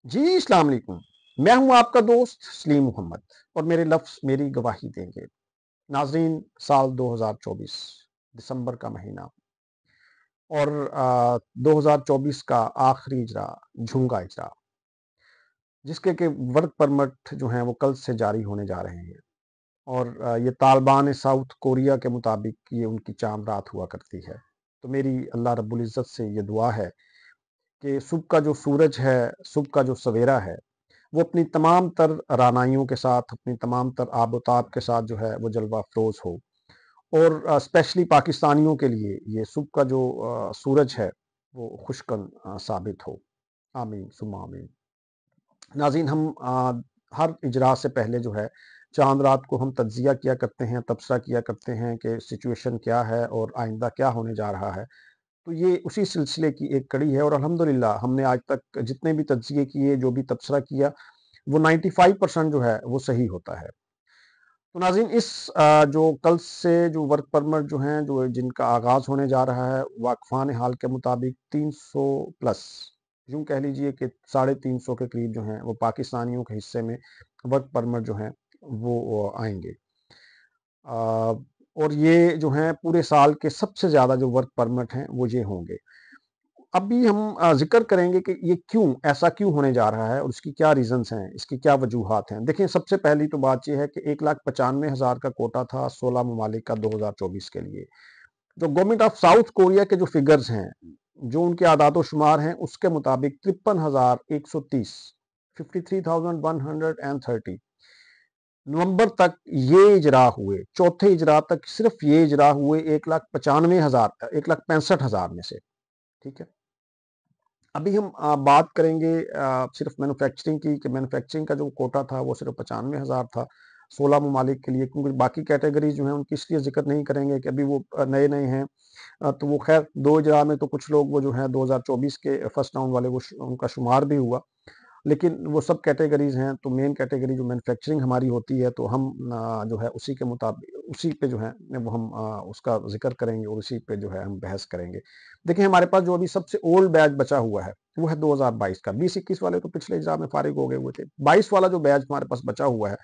जी, अस्सलाम वालेकुम। मैं हूँ आपका दोस्त सलीम मोहम्मद और मेरे लफ्ज़ मेरी गवाही देंगे। नाज़रीन, साल 2024 दिसंबर का महीना और 2024 का आखिरी इजरा, झूंगा इजरा, जिसके के वर्क परमिट जो हैं वो कल से जारी होने जा रहे हैं और ये तालिबान साउथ कोरिया के मुताबिक ये उनकी चाँद रात हुआ करती है। तो मेरी अल्लाह रब्बुल इज़्ज़त से ये दुआ है कि सुबह का जो सूरज है, सुबह का जो सवेरा है, वो अपनी तमाम तर रानाइयों के साथ, अपनी तमाम तर आबोताब के साथ जो है वो जलवा अफ़रोज़ हो और स्पेशली पाकिस्तानियों के लिए ये सुबह का जो सूरज है वो खुशकन साबित हो। आमीन सुम्मा आमीन। नाज़रीन, हम हर इजरा से पहले जो है चाँद रात को हम तज्ज़िया किया करते हैं, तबसरा किया करते हैं कि सिचुएशन क्या है और आइंदा क्या होने जा रहा है। तो ये उसी सिलसिले की एक कड़ी है और अल्हम्दुलिल्लाह हमने आज तक जितने भी तज्ज़िये किए, जो भी तबसरा किया, वो 95% जो है वो सही होता है। तो नाज़रीन, इस जो कल से जो वर्क परमिट जो हैं, जो जिनका आगाज़ होने जा रहा है, वाक़फ़ान हाल के मुताबिक 300 प्लस, यूँ कह लीजिए कि 350 के करीब जो हैं वो पाकिस्तानियों के हिस्से में वर्क परमिट जो हैं वो आएँगे। अ, और ये जो हैं पूरे साल के सबसे ज़्यादा जो वर्क परमिट हैं वो ये होंगे। अभी हम ज़िक्र करेंगे कि ये क्यों, ऐसा क्यों होने जा रहा है और इसकी क्या रीज़न्स हैं, इसकी क्या वजूहात हैं। देखिए, सबसे पहली तो बात ये है कि 1,95,000 का कोटा था 16 ममालिक का 2024 के लिए। जो गवर्नमेंट ऑफ साउथ कोरिया के जो फिगर्स हैं, जो उनके आदाद-ओ-शुमार हैं, उसके मुताबिक 53,130 53,130 नवंबर तक ये इजरा हुए। चौथे इजरा तक सिर्फ ये इजरा हुए 1,95,000 1,65,000 में से। ठीक है। अभी हम बात करेंगे सिर्फ मैन्युफैक्चरिंग की, कि मैन्युफैक्चरिंग का जो कोटा था वो सिर्फ 95,000 था 16 ममालिक के लिए, क्योंकि बाकी कैटेगरीज जो हैं उनकी इसलिए जिक्र नहीं करेंगे कि अभी वो नए नए हैं। तो वो खैर दो इजरा में तो कुछ लोग वो जो है 2024 के फर्स्ट राउंड वाले वो उनका शुमार भी हुआ, लेकिन वो सब कैटेगरीज हैं। तो मेन कैटेगरी जो मैन्युफैक्चरिंग हमारी होती है, तो हम जो है उसी के मुताबिक उसी पे जो है वो हम उसका जिक्र करेंगे और उसी पे जो है हम बहस करेंगे। देखिए, हमारे पास जो अभी सबसे ओल्ड बैच बचा हुआ है वो है 2022 का। 20-21 वाले तो पिछले एग्जाम में फारिग हो गए हुए थे। 22 वाला जो बैच हमारे पास बचा हुआ है,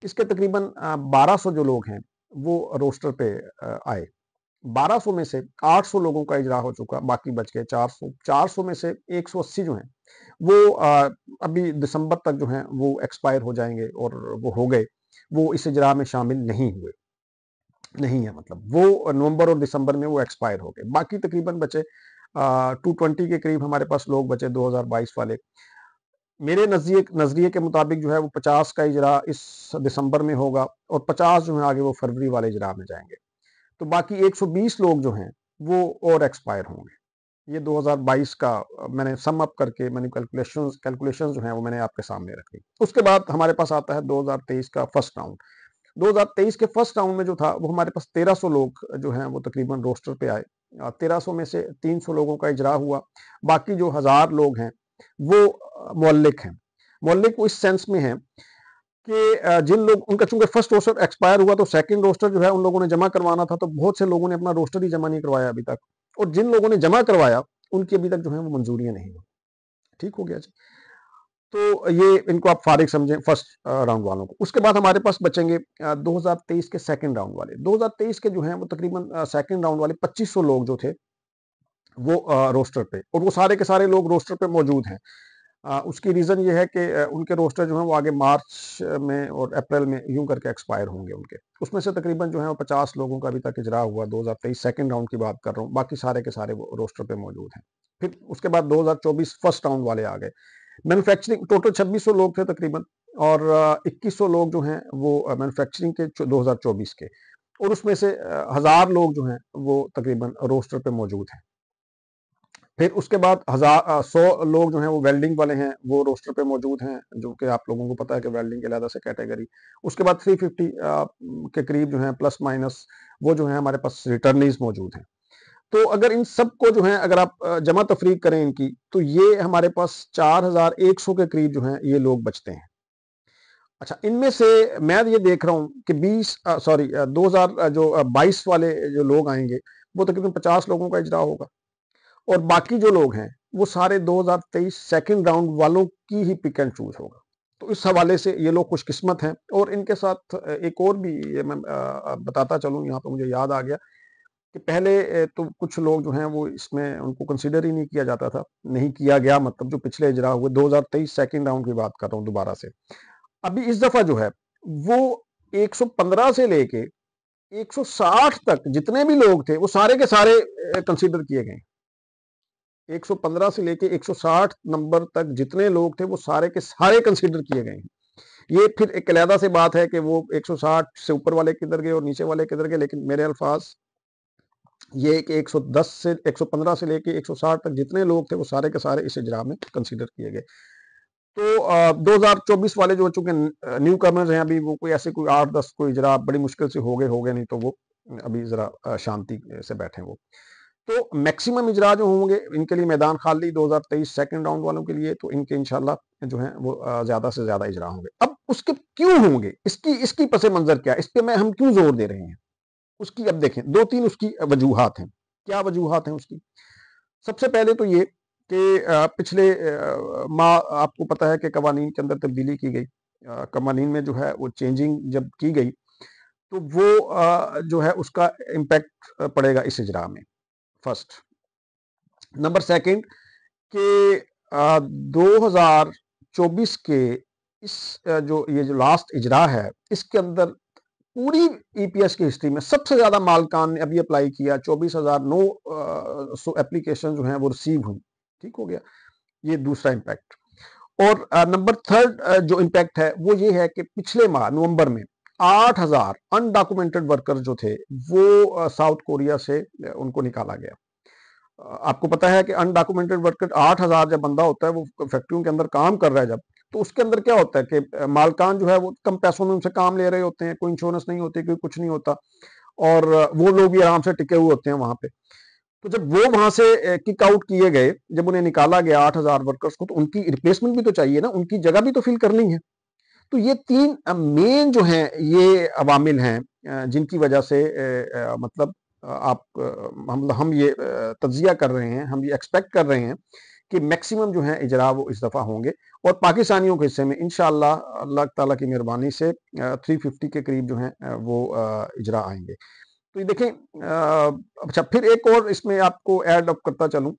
इसके तकरीबन 1200 जो लोग हैं वो रोस्टर पे आए। 1200 में से 800 लोगों का इजरा हो चुका, बाकी बच गए 400। 400 में से 180 जो हैं वो अभी दिसंबर तक जो हैं वो एक्सपायर हो जाएंगे और वो हो गए, वो इस इजरा में शामिल नहीं हुए, नहीं है, मतलब वो नवंबर और दिसंबर में वो एक्सपायर हो गए। बाकी तकरीबन बचे 220 के करीब हमारे पास लोग बचे 2022 वाले। मेरे नजरिए के मुताबिक जो है वो 50 का इजरा इस दिसंबर में होगा और 50 जो है आगे वो फरवरी वाले इजरा में जाएंगे। तो बाकी 120 लोग जो हैं वो और एक्सपायर होंगे। ये 2022 का मैंने सम अप करके मैंने कैलकुलेशंस जो हैं वो मैंने आपके सामने रखी। उसके बाद हमारे पास आता है 2023 का फर्स्ट राउंड। 2023 के फर्स्ट राउंड में जो था वो हमारे पास 1300 लोग जो हैं वो तकरीबन रोस्टर पे आए। 1300 में से 300 लोगों का इजरा हुआ। बाकी जो 1000 लोग हैं वो मौलिक हैं। मौलिक वो इस सेंस में है कि जिन लोग उनका चूंकि फर्स्ट रोस्टर एक्सपायर हुआ, तो सेकंड रोस्टर जो है उन लोगों ने जमा करवाना था, तो बहुत से लोगों ने अपना रोस्टर ही जमा नहीं करवाया अभी तक। और जिन लोगों ने जमा करवाया उनकी अभी तक जो है वो मंजूरियां नहीं हुई। ठीक हो गया जी। तो ये इनको आप फारिग समझें फर्स्ट राउंड वालों को। उसके बाद हमारे पास बचेंगे 2023 के सेकंड राउंड वाले। 2023 के जो हैं वो तकरीबन सेकंड राउंड वाले 2500 लोग जो थे वो रोस्टर पे, और वो सारे के सारे लोग रोस्टर पे मौजूद हैं। उसकी रीज़न ये है कि उनके रोस्टर जो हैं वो आगे मार्च में और अप्रैल में यूं करके एक्सपायर होंगे उनके। उसमें से तकरीबन जो है वो 50 लोगों का अभी तक इजरा हुआ। 2023 सेकंड राउंड की बात कर रहा हूँ, बाकी सारे के सारे वो रोस्टर पे मौजूद हैं। फिर उसके बाद 2024 फर्स्ट राउंड वाले आ गए। मैन्युफैक्चरिंग टोटल 2600 लोग थे तकरीबन, और 2100 लोग जो हैं वो मैन्युफैक्चरिंग के 2024 के, और उसमें से 1000 लोग जो हैं वो तकरीबन रोस्टर पे मौजूद हैं। फिर उसके बाद 100 लोग जो हैं वो वेल्डिंग वाले हैं, वो रोस्टर पे मौजूद हैं, जो कि आप लोगों को पता है कि वेल्डिंग के अलग से कैटेगरी। उसके बाद 350 के करीब जो हैं प्लस माइनस वो जो है हमारे पास रिटर्नीज मौजूद हैं। तो अगर इन सबको जो है अगर आप जमा तफरीक करें इनकी, तो ये हमारे पास 4100 के करीब जो हैं ये लोग बचते हैं। अच्छा, इनमें से मैं ये देख रहा हूँ कि 2000 जो 22 वाले जो लोग आएंगे वो तकरीबन 50 लोगों का इजरा होगा, और बाकी जो लोग हैं वो सारे 2023 सेकंड राउंड वालों की ही पिक एंड चूज होगा। तो इस हवाले से ये लोग खुशकिस्मत हैं। और इनके साथ एक और भी ये मैं बताता चलूँ, यहाँ पे मुझे याद आ गया कि पहले तो कुछ लोग जो हैं वो इसमें उनको कंसीडर ही नहीं किया जाता था, नहीं किया गया, मतलब जो पिछले इजरा हुए 2023 सेकंड राउंड की बात कर रहा हूँ दोबारा से। अभी इस दफा जो है वो 115 से लेके 160 तक जितने भी लोग थे वो सारे के सारे कंसीडर किए गए। 115 से लेके 160 नंबर तक जितने लोग थे वो सारे के सारे कंसीडर किए गए हैं। ये फिर एक अलहदा से बात है कि वो 160 से ऊपर वाले किधर गए और नीचे वाले किधर गए, लेकिन मेरे अल्फाज ये कि 110 से 115 से लेके 160 तक जितने लोग थे वो सारे के सारे इस इजरा में कंसीडर किए गए। तो 2024 वाले जो चूंकि न्यू कमर्स हैं, अभी वो कोई ऐसे कोई 8-10 कोई इजरा बड़ी मुश्किल से हो गए, नहीं तो वो अभी जरा शांति से बैठे वो। तो मैक्सिमम इजरा जो होंगे इनके लिए मैदान खाली 2023 सेकंड राउंड वालों के लिए, तो इनके इंशाल्लाह जो है वो ज्यादा से ज्यादा इजरा होंगे। अब उसके क्यों होंगे, इसकी इसकी पसे मंजर क्या, इस पे मैं हम क्यों जोर दे रहे हैं उसकी, अब देखें 2-3 उसकी वजूहात हैं। क्या वजूहात हैं उसकी? सबसे पहले तो ये कि पिछले माह आपको पता है कि कवानीन के अंदर तब्दीली की गई, कवानीन में जो है वो चेंजिंग जब की गई तो वो जो है उसका इम्पैक्ट पड़ेगा इस इजरा में, फर्स्ट। नंबर सेकंड कि 2024 के इस ये जो लास्ट इजरा है इसके अंदर पूरी ईपीएस की हिस्ट्री में सबसे ज्यादा मालकान ने अभी अप्लाई किया, 24,009 एप्लीकेशन जो हैं वो रिसीव हुई। ठीक हो गया, ये दूसरा इम्पैक्ट। और नंबर थर्ड जो इम्पैक्ट है वो ये है कि पिछले माह नवंबर में 8,000 अनडॉक्यूमेंटेड वर्कर जो थे वो साउथ कोरिया से उनको निकाला गया। आपको पता है कि अनडॉक्यूमेंटेड वर्कर 8,000 जब बंदा होता है वो फैक्ट्रियों के अंदर काम कर रहा है जब, तो उसके अंदर क्या होता है कि मालकान जो है वो कम पैसों में उनसे काम ले रहे होते हैं, कोई इंश्योरेंस नहीं होती, कोई कुछ नहीं होता, और वो लोग भी आराम से टिके हुए होते हैं वहां पे। तो जब वो वहां से किक आउट किए गए, जब उन्हें निकाला गया 8,000 वर्कर्स को, तो उनकी रिप्लेसमेंट भी तो चाहिए ना, उनकी जगह भी तो फिल करनी है। तो ये तीन मेन जो हैं ये अवामिल हैं जिनकी वजह से मतलब आप हम ये तज्जिया कर रहे हैं, हम ये एक्सपेक्ट कर रहे हैं कि मैक्सिमम जो है इजरा वो इस दफ़ा होंगे। और पाकिस्तानियों के हिस्से में इंशाअल्लाह अल्लाह ताला की मेहरबानी से 350 के करीब जो हैं वो इजरा आएंगे। तो ये देखें, अच्छा फिर एक और इसमें आपको ऐड अप करता चलूं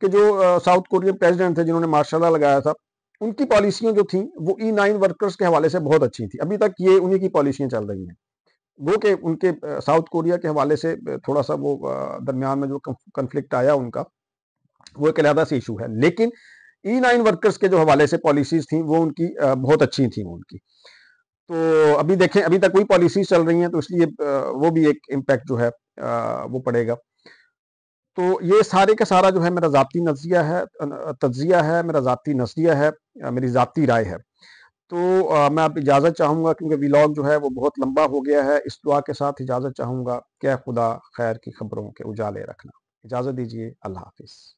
कि जो साउथ कोरियन प्रेसिडेंट थे जिन्होंने मार्शल लॉ लगाया था, उनकी पॉलिसियां जो थी वो E9 वर्कर्स के हवाले से बहुत अच्छी थी। अभी तक ये उन्हीं की पॉलिसियां चल रही हैं। वो कि उनके साउथ कोरिया के हवाले से थोड़ा सा वो दरमियान में जो कन्फ्लिक्ट आया उनका, वो एक अलहदा से इशू है, लेकिन E9 वर्कर्स के जो हवाले से पॉलिसीज थी वो उनकी बहुत अच्छी थी वो उनकी। तो अभी देखें, अभी तक वही पॉलिसीज चल रही हैं, तो इसलिए वो भी एक इम्पैक्ट जो है वो पड़ेगा। तो ये सारे का सारा जो है मेरा ज़ाती नज़रिया है, तज्जिया है, मेरा ज़ाती नज़रिया है, मेरी ज़ाती राय है। तो मैं अब इजाज़त चाहूँगा क्योंकि व्लॉग जो है वो बहुत लंबा हो गया है। इस दुआ के साथ इजाज़त चाहूँगा, क्या खुदा खैर की खबरों के उजाले रखना। इजाज़त दीजिए, अल्लाह हाफ़िज़।